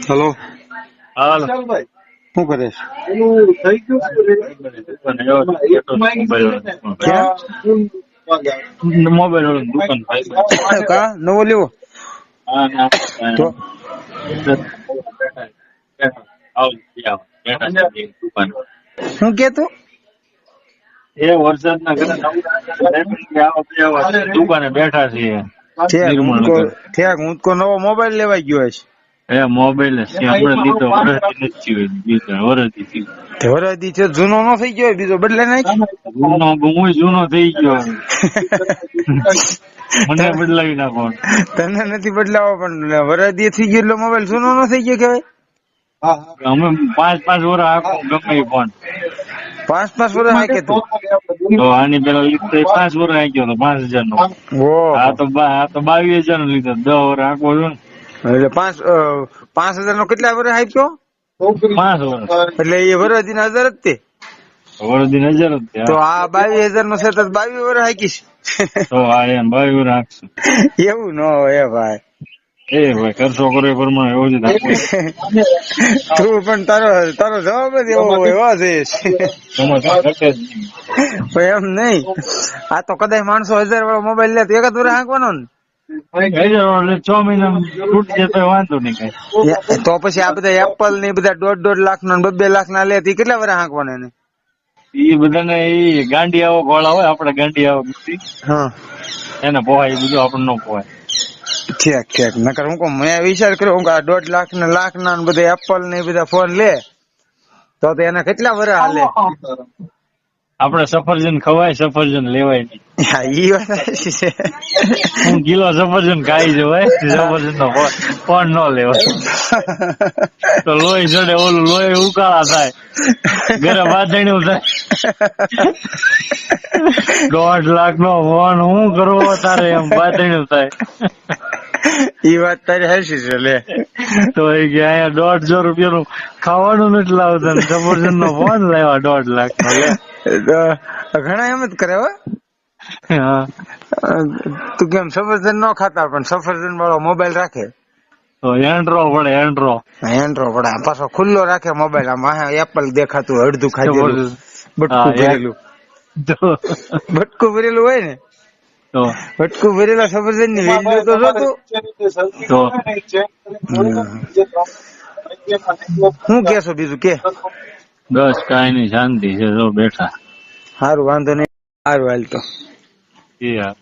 Hello, હાલો. શું કરે છે? ક્યાં? મોબાઈલ વાળો દુકાન કા નવો લેવો? તો દુકાન શું કેતું? એ વરસાદ ના દુકાને બેઠા છીએ નિર્મળ ઠેક હું તો નવો મોબાઈલ લેવાઈ ગયો છે. એ મોબાઈલ આપણે લીધો વરસથી વરદી છે, જૂનો નો થઈ ગયો બીજો બદલે નાખ. જૂનો થઈ ગયો. મને બદલાવી નાખો. તને નથી બદલાવો પણ વરદી થઈ ગયો એટલે મોબાઈલ જૂનો નો થઈ ગયો કેવાય. અમે 5-5 વર્ષ આખો ગમે ફોન 5-5 વર્ષ હાકે તું. તો આની પેલા લીધો 5 વર્ષ આવી ગયો 5,000 નો. ઓહો, આ તો 22,000 નો લીધો 10 વર્ષ આખો છો ને. એટલે 5,000 નો કેટલા વર્ષ આપ્યો? 5 વર્ષ એટલે એ વરદી ના 1000 જ તે. વરદી 1000 જ તો થયા. આ 22,000 નો છે તો 22 વર્ષ હાકીશ. તો આ એમ 22 વર્ષ હાકશું. એવું ન હોય ભાઈ. એ ભાઈ ખર્ચો કરે પ્રમાણે એવું જ થાય. તું પણ તારો જવાબ જ એવો હોય એવો જઈશ. એમ નહીં, આ તો કદાચ માણસો 1000 વાળો મોબાઈલ લે તો એક જ વર્ષ હાંકવાનો ને. 6 મહિના તૂટી જતો વાંધો નહીં કઈ. તો પછી આ બધા એપલ ને બધા 1.5 લાખ ના 2 લાખ ના લે તો કેટલા વર્ષ હાંકવાના એને? એ બધાને એ ગાંડી આવો ગોળા હોય આપડે ગાંડી આવો હા, એને પોહાય એ બધું આપણને ન પોહાય. ઠીક નકર હું કહું મેં વિચાર કર્યો કે આ 1.5 લાખ ના બધા એપલ ને બધા ફોન લે તો એના કેટલા વર્ષ હાલે? આપડે સફરજન ખવાય સફરજન લેવાય નહીં. હા, ઈ વાત સાચી છે. હું કિલો સફરજન ખાઈ જવાય સફરજન નો ફોન ન લેવાય. તો લોહી ચડે ઓલું લોહી ઉકાળા થાય ઘરે બાંધણ્યું થાય. 1.5 લાખ નો ફોન હું કરવો તારે એમ બાંધણ્યું થાય. ઈ વાત તારી હાચી છે લે. તો એ કે અહીંયા 150 રૂપિયા નું ખાવાનું નથી લાવતા સફરજન નો ફોન લેવા 1.5 લાખ નો લે. ઘણા એમ જ કરે હો. હા, તું કેમ સફરજન નો ખાતા પણ સફરજન વાળો મોબાઈલ રાખે તો એન્ડ્રો પડે એન્ડ્રો પડે પાછો ખુલ્લો રાખે મોબાઈલ. આમાં એપલ દેખાતું અડધું ખાધેલું બટકું ભરેલું. બટકું ભરેલું હોય ને તો બટકું ભરેલા સફરજન ની વેલ્યુ તો જોતું. શું કેશો બીજું કે? બસ કઈ નઈ શાંતિ છે જો બેઠા. સારું વાંધો નહીં. સારું હાલ તો. Yeah.